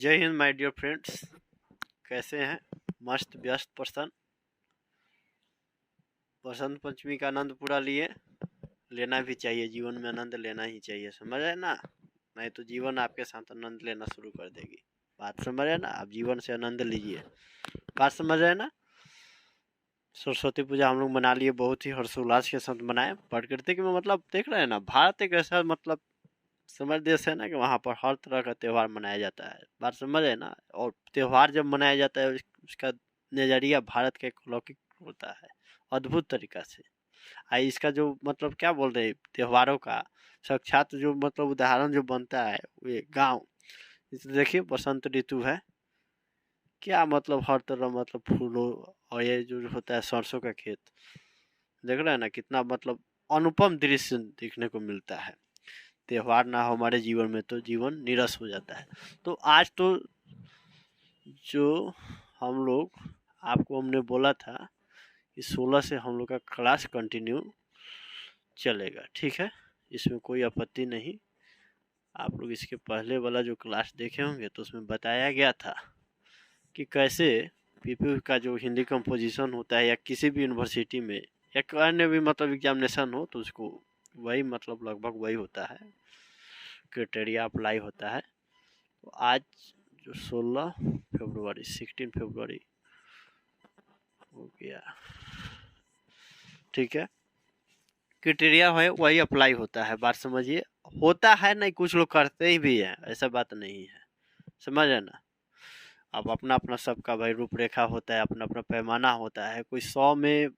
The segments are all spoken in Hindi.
जय हिंद माय डियर फ्रेंड्स। कैसे हैं? मस्त व्यस्त प्रसन्न। बसंत पंचमी का आनंद पूरा लिए। लेना भी चाहिए, जीवन में आनंद लेना ही चाहिए, समझ रहे ना? नहीं तो जीवन आपके साथ आनंद लेना शुरू कर देगी। बात समझ रहे ना? आप जीवन से आनंद लीजिए। बात समझ रहे ना? सरस्वती पूजा हम लोग मना लिए, बहुत ही हर्षोल्लास के साथ मनाए। प्रकृति में मतलब देख रहे हैं ना, भारत एक ऐसा मतलब समझ देश है ना कि वहाँ पर हर तरह का त्यौहार मनाया जाता है। बात समझ है ना? और त्यौहार जब मनाया जाता है उसका नज़रिया भारत का एक अलौकिक होता है, अद्भुत तरीका से। इसका जो मतलब क्या बोल रहे हैं, त्योहारों का साक्षात जो मतलब उदाहरण जो बनता है वो ये गाँव। देखिए बसंत ऋतु है, क्या मतलब हर तरह मतलब फूलों और ये जो होता है सरसों का खेत, देख रहे हैं ना कितना मतलब अनुपम दृश्य देखने को मिलता है। त्योहार ना हो हमारे जीवन में तो जीवन नीरस हो जाता है। तो आज तो जो हम लोग आपको हमने बोला था कि 16 से हम लोग का क्लास कंटिन्यू चलेगा, ठीक है? इसमें कोई आपत्ति नहीं। आप लोग इसके पहले वाला जो क्लास देखे होंगे तो उसमें बताया गया था कि कैसे पीपी का जो हिंदी कंपोजिशन होता है या किसी भी यूनिवर्सिटी में या अन्य भी मतलब एग्जामिनेशन हो तो उसको वही मतलब लगभग वही होता है, क्राइटेरिया अप्लाई होता है। तो आज जो 16 फरवरी हो गया, ठीक है? क्राइटेरिया है वही अप्लाई होता है, बात समझिए। होता है नहीं, कुछ लोग करते ही भी हैं, ऐसा बात नहीं है, समझ है ना? अब अपना अपना सबका भाई रूपरेखा होता है, अपना अपना पैमाना होता है। कोई 100 में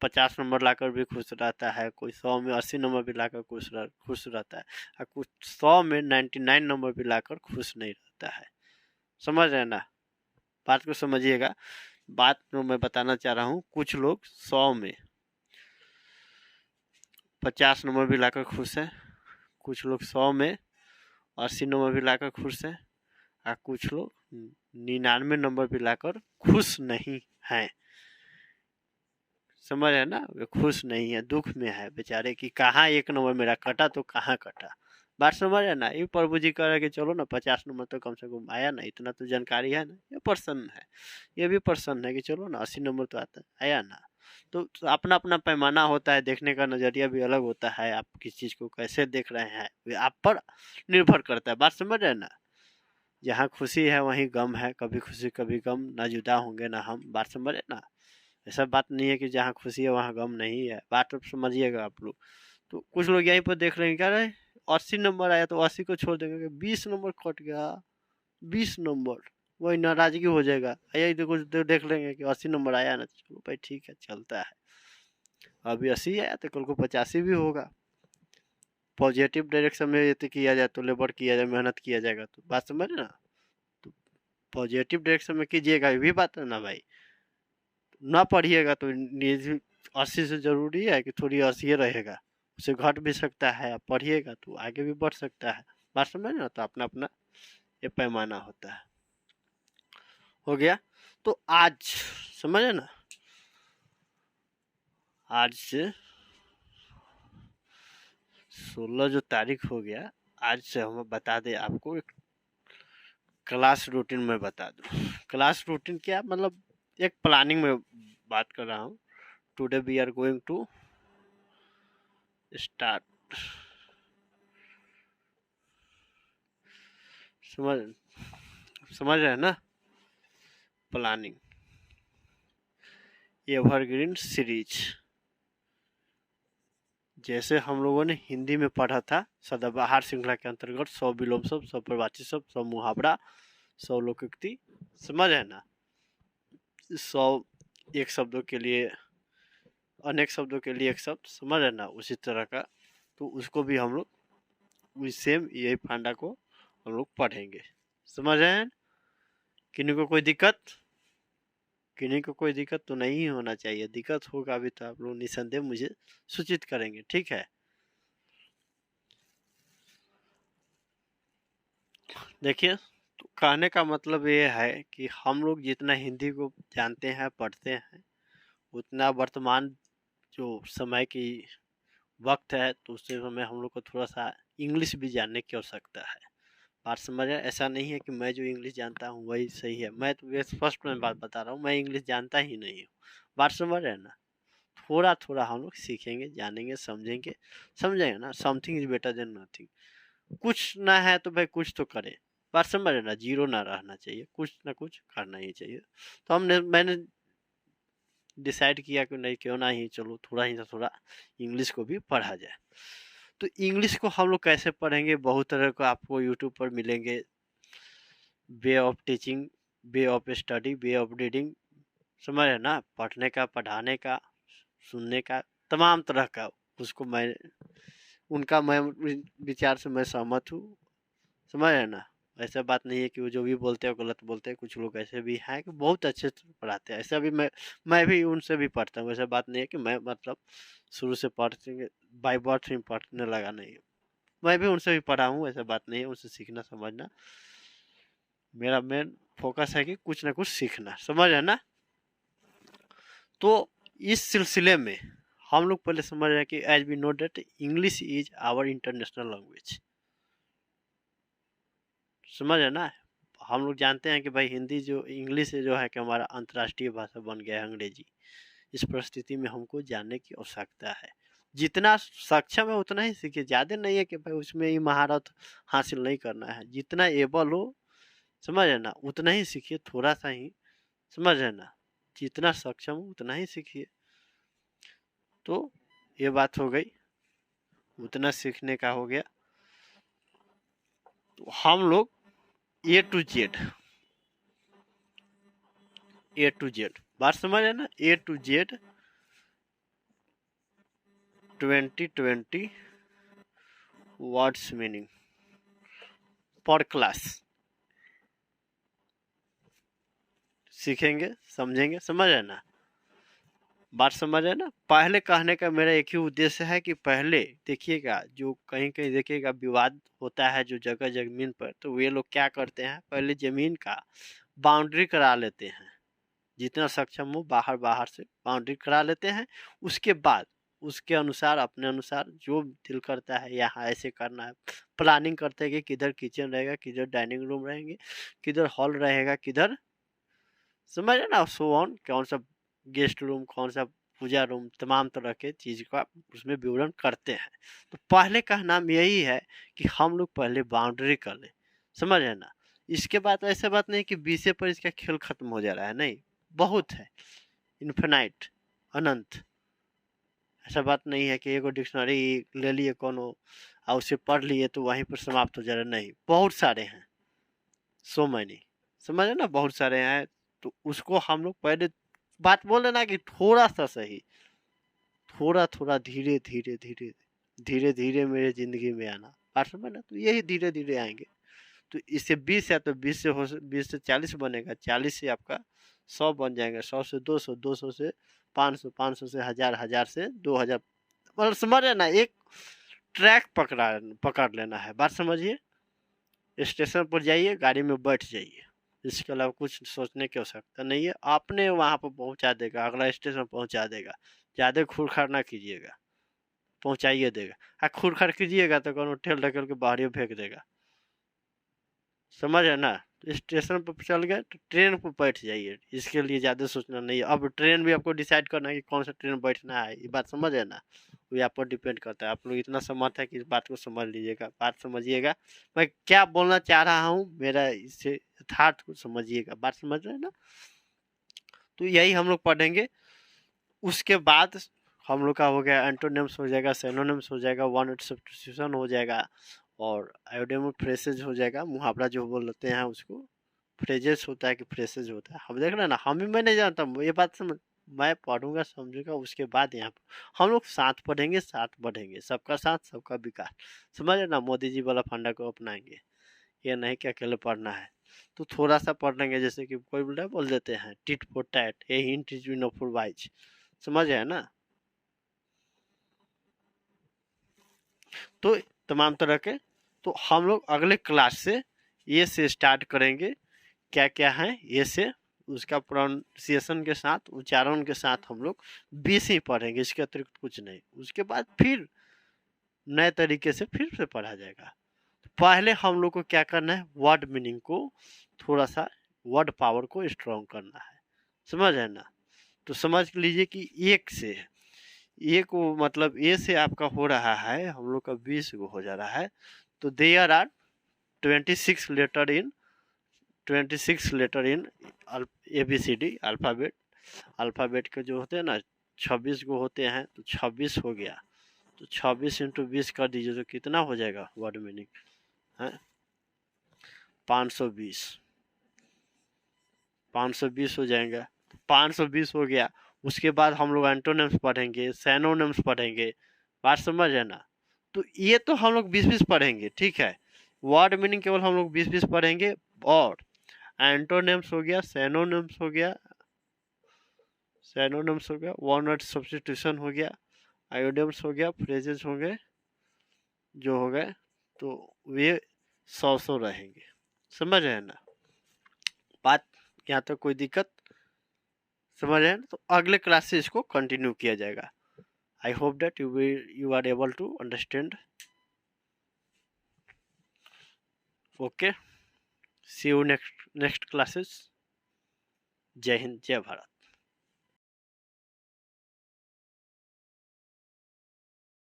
50 नंबर लाकर भी खुश रहता है, कोई 100 में 80 नंबर भी लाकर खुश रहता है, और कुछ 100 में 99 नंबर भी लाकर खुश नहीं रहता है, समझ रहे ना? बात को समझिएगा। बात जो मैं बताना चाह रहा हूँ, कुछ लोग 100 में 50 नंबर भी लाकर खुश है, कुछ लोग 100 में 80 नंबर भी लाकर खुश है, और कुछ लोग 99 नंबर भी लाकर खुश नहीं हैं, समझ है ना? वे खुश नहीं है, दुख में है बेचारे कि कहाँ एक नंबर मेरा कटा तो कहाँ कटा। बात समझ है ना? ये प्रभु जी कह रहे कि चलो ना 50 नंबर तो कम से कम आया ना, इतना तो जानकारी है ना। ये प्रसन्न है, ये भी प्रसन्न है कि चलो ना 80 नंबर तो आता आया ना। तो अपना अपना पैमाना होता है, देखने का नज़रिया भी अलग होता है। आप किस चीज़ को कैसे देख रहे हैं वे आप पर निर्भर करता है। बात समझ रहे हैं ना? जहाँ खुशी है वहीं गम है, कभी खुशी कभी गम, ना जुदा होंगे ना हम। बात समझ रहे ना? ऐसा बात नहीं है कि जहाँ खुशी है वहाँ गम नहीं है, बात अब समझिएगा आप लोग। तो कुछ लोग यहीं पर देख रहे हैं, क्या रहे 80 नंबर आया तो 80 को छोड़ देंगे, 20 नंबर कट गया, 20 नंबर, वही नाराजगी हो जाएगा। यही तो कुछ देख लेंगे कि 80 नंबर आया ना, चलो भाई ठीक है चलता है। अभी 80 आया तो कल को 85 भी होगा। पॉजिटिव डायरेक्शन में यदि किया जाए तो लेबर किया जाए, मेहनत किया जाएगा, तो बात समझ ना? तो पॉजिटिव डायरेक्शन में कीजिएगा, ये भी बात है ना भाई। ना पढ़िएगा तो 80 से ज़रूरी है कि थोड़ी 80 रहेगा, उससे घट भी सकता है। आप पढ़िएगा तो आगे भी बढ़ सकता है। बात समझ ना? तो अपना अपना ये पैमाना होता है। हो गया? तो आज समझे ना, आज से 16 जो तारीख हो गया, आज से हम बता दें आपको एक क्लास रूटीन में बता दूं। क्लास रूटीन क्या मतलब, एक प्लानिंग में बात कर रहा हूँ। Today we are going to start, समझ समझ रहे हैं ना? प्लानिंग एवरग्रीन सीरीज, जैसे हम लोगों ने हिंदी में पढ़ा था सदाबहार श्रृंखला के अंतर्गत 100 विलोम शब्द, 100 प्रवाची शब्द, 100 मुहावरा, 100 लोकोक्ति, समझ है ना? 100 एक शब्दों के लिए, अनेक शब्दों के लिए एक शब्द, समझ है ना? उसी तरह का तो उसको भी हम लोग उस सेम यही फांडा को हम लोग पढ़ेंगे, समझ रहे हैं? किन्हीं को कोई दिक्कत? किन्हीं को कोई दिक्कत तो नहीं होना चाहिए। दिक्कत होगा भी तो आप लोग निसंदेह मुझे सूचित करेंगे, ठीक है? देखिए, तो कहने का मतलब ये है कि हम लोग जितना हिंदी को जानते हैं पढ़ते हैं, उतना वर्तमान जो समय की वक्त है तो उस समय हम लोग को थोड़ा सा इंग्लिश भी जानने की आवश्यकता है। बात समझ रहे हैं? ऐसा नहीं है कि मैं जो इंग्लिश जानता हूँ वही सही है। मैं तो ये फर्स्ट में बात बता रहा हूँ, मैं इंग्लिश जानता ही नहीं हूँ। बात समझ रहे हैं ना? थोड़ा थोड़ा हम लोग सीखेंगे, जानेंगे, समझेंगे, समझेंगे ना। Something is better than nothing. कुछ ना है तो भाई कुछ तो करें। बात समझ रहे ना? जीरो ना रहना चाहिए, कुछ ना कुछ करना ही चाहिए। तो मैंने डिसाइड किया कि नहीं, क्यों ना ही चलो थोड़ा ही थोड़ा इंग्लिश को भी पढ़ा जाए। तो इंग्लिश को हम लोग कैसे पढ़ेंगे? बहुत तरह का आपको यूट्यूब पर मिलेंगे, way of teaching, way of study, way of reading. समझ रहे ना? पढ़ने का, पढ़ाने का, सुनने का, तमाम तरह का। उसको मैं विचार से मैं सहमत हूँ। समझ रहे ना? ऐसा बात नहीं है कि वो जो भी बोलते हैं वो गलत बोलते हैं। कुछ लोग ऐसे भी हैं कि बहुत अच्छे से पढ़ाते हैं। ऐसा भी मैं भी उनसे भी पढ़ता हूँ। ऐसा बात नहीं है कि मैं मतलब शुरू से पढ़ते बाई बर्थ ही पढ़ने लगा, नहीं। मैं भी उनसे भी पढ़ा हूँ, ऐसा बात नहीं है। उनसे सीखना समझना मेरा मेन फोकस है कि कुछ ना कुछ सीखना। समझ रहे ना? तो इस सिलसिले में हम लोग पहले समझ रहे हैं कि as we know that English is our international language. समझ रहे ना? हम लोग जानते हैं कि भाई हिंदी जो इंग्लिश जो है कि हमारा अंतर्राष्ट्रीय भाषा बन गया है, अंग्रेजी। इस परिस्थिति में हमको जानने की आवश्यकता है। जितना सक्षम है उतना ही सीखिए। ज़्यादा नहीं है कि भाई उसमें ही महारत हासिल नहीं करना है। जितना एबल हो, समझ रहे ना, उतना ही सीखिए, थोड़ा सा ही। समझ रहे ना? जितना सक्षम हो उतना ही सीखिए। तो ये बात हो गई, उतना सीखने का हो गया। तो हम लोग ए टू जेड बात समझ है ना? ए टू जेड 2020 वर्ड्स मीनिंग पर क्लास सीखेंगे, समझेंगे। समझ रहे ना? बात समझ रहे ना? पहले कहने का मेरा एक ही उद्देश्य है कि पहले देखिएगा, जो कहीं कहीं देखिएगा विवाद होता है जो जगह जमीन पर, तो वे लोग क्या करते हैं, पहले जमीन का बाउंड्री करा लेते हैं। जितना सक्षम हो बाहर बाहर से बाउंड्री करा लेते हैं। उसके बाद उसके अनुसार, अपने अनुसार जो दिल करता है यहाँ ऐसे करना है, प्लानिंग करते हैं कि किधर किचन रहेगा, किधर डाइनिंग रूम रहेंगे, किधर हॉल रहेगा, किधर, समझ रहे ना, सो ऑन, कौन सा गेस्ट रूम, कौन सा पूजा रूम, तमाम तरह के चीज का उसमें विवरण करते हैं। तो पहले का नाम यही है कि हम लोग पहले बाउंड्री कर ले। समझ रहे ना? इसके बाद ऐसा बात नहीं कि 20 पर इसका खेल खत्म हो जा रहा है, नहीं। बहुत है, इन्फिनाइट, अनंत। ऐसा बात नहीं है कि एगो डिक्शनरी ले लिए कोनो और उसे पढ़ लिए तो वहीं पर समाप्त हो जा रहा है, नहीं। बहुत सारे हैं, सो मैनी। समझ रहे ना? बहुत सारे हैं। तो उसको हम लोग पहले बात बोले ना कि थोड़ा सा सही, थोड़ा थोड़ा, धीरे धीरे धीरे धीरे धीरे मेरे जिंदगी में आना। बात समझ ना? तो यही धीरे धीरे आएंगे। तो इससे 20 है तो 20 से 40 बनेगा, 40 से आपका 100 बन जाएगा, 100 से 200, 200 से 500, 500 से 1000, 1000 से 2000। मतलब समझ रहे ना? एक ट्रैक पकड़ लेना है। बात समझिए। स्टेशन पर जाइए, गाड़ी में बैठ जाइए, इसके अलावा कुछ सोचने की आवश्यकता नहीं है। आपने वहाँ पर पहुँचा देगा, अगला स्टेशन पहुँचा देगा। ज़्यादा खुरखार ना कीजिएगा, पहुँचाइए देगा। खुरखार कीजिएगा तो कौन ठेल ढकेल के बाहर फेंक देगा। समझ है ना? तो स्टेशन पर चल गए तो ट्रेन पर बैठ जाइए। इसके लिए ज़्यादा सोचना नहीं है। अब ट्रेन भी आपको डिसाइड करना है कि कौन सा ट्रेन बैठना है। ये बात समझ है ना? वो आप पर डिपेंड करता है। आप लोग इतना समर्थ है कि इस बात को समझ लीजिएगा, बात समझिएगा। मैं क्या बोलना चाह रहा हूँ, मेरा इससे यथार्थ को समझिएगा। बात समझ रहे हैं ना? तो यही हम लोग पढ़ेंगे। उसके बाद हम लोग का हो गया एंटोनिम्स हो जाएगा, सिनोनिम्स हो जाएगा, वन वर्ड सब्स्टिट्यूशन हो जाएगा, और आयोडेमो फ्रेसेज हो जाएगा। मुहावरा जो बोलते हैं उसको फ्रेजेस होता है कि फ्रेसेज होता है। हम देख रहे हैं ना? मैं नहीं जानता, ये बात समझ। मैं पढ़ूंगा, समझूंगा, उसके बाद यहाँ पर हम लोग साथ पढ़ेंगे, साथ बढ़ेंगे। सबका साथ, सबका विकास। समझ रहे ना? मोदी जी वाला फंडा को अपनाएंगे। ये नहीं कि अकेले पढ़ना है। तो थोड़ा सा पढ़ लेंगे, जैसे कि कोई बोल देते हैं tit for tat, a hint is enough for wise. समझ है ना? तो तमाम तरह के। तो हम लोग अगले क्लास से ये से स्टार्ट करेंगे। क्या क्या है ये से, उसका प्रोनाउंसिएशन के साथ, उच्चारण के साथ हम लोग 20 ही पढ़ेंगे, इसके अतिरिक्त कुछ नहीं। उसके बाद फिर नए तरीके से फिर से पढ़ा जाएगा। पहले हम लोग को क्या करना है, वर्ड मीनिंग को थोड़ा सा, वर्ड पावर को स्ट्रॉन्ग करना है, समझ है ना। तो समझ लीजिए कि एक से, एक को मतलब ए से आपका हो रहा है हम लोग का 20 को हो जा रहा है, तो there are 26 letter in 26 letter in ABCD alphabet. Alphabet के जो होते हैं ना 26 को होते हैं, तो 26 हो गया, तो 26 इंटू 20 कर दीजिए तो कितना हो जाएगा वर्ड मीनिंग है, 520, 520 हो जाएगा। 520 हो गया, उसके बाद हम लोग एंटोनिम्स पढ़ेंगे, सैनोनिम्स पढ़ेंगे, बात समझ है ना। तो ये तो हम लोग 20-20 पढ़ेंगे, ठीक है। वर्ड मीनिंग केवल हम लोग 20-20 पढ़ेंगे, और एंटोनिम्स हो गया, सैनोनिम्स हो गया, सैनोनिम्स हो गया, वन वर्ड सब्स्टिट्यूशन हो गया, आयोडियम्स हो गया, फ्रेजेस हो गए, जो हो गए, तो वे 100 रहेंगे, समझ रहे हैं ना बात। यहाँ तक कोई दिक्कत समझ रहे हैं, तो अगले क्लास से इसको कंटिन्यू किया जाएगा। I hope that you are able to understand. Okay, see you next classes. जय हिंद, जय भारत।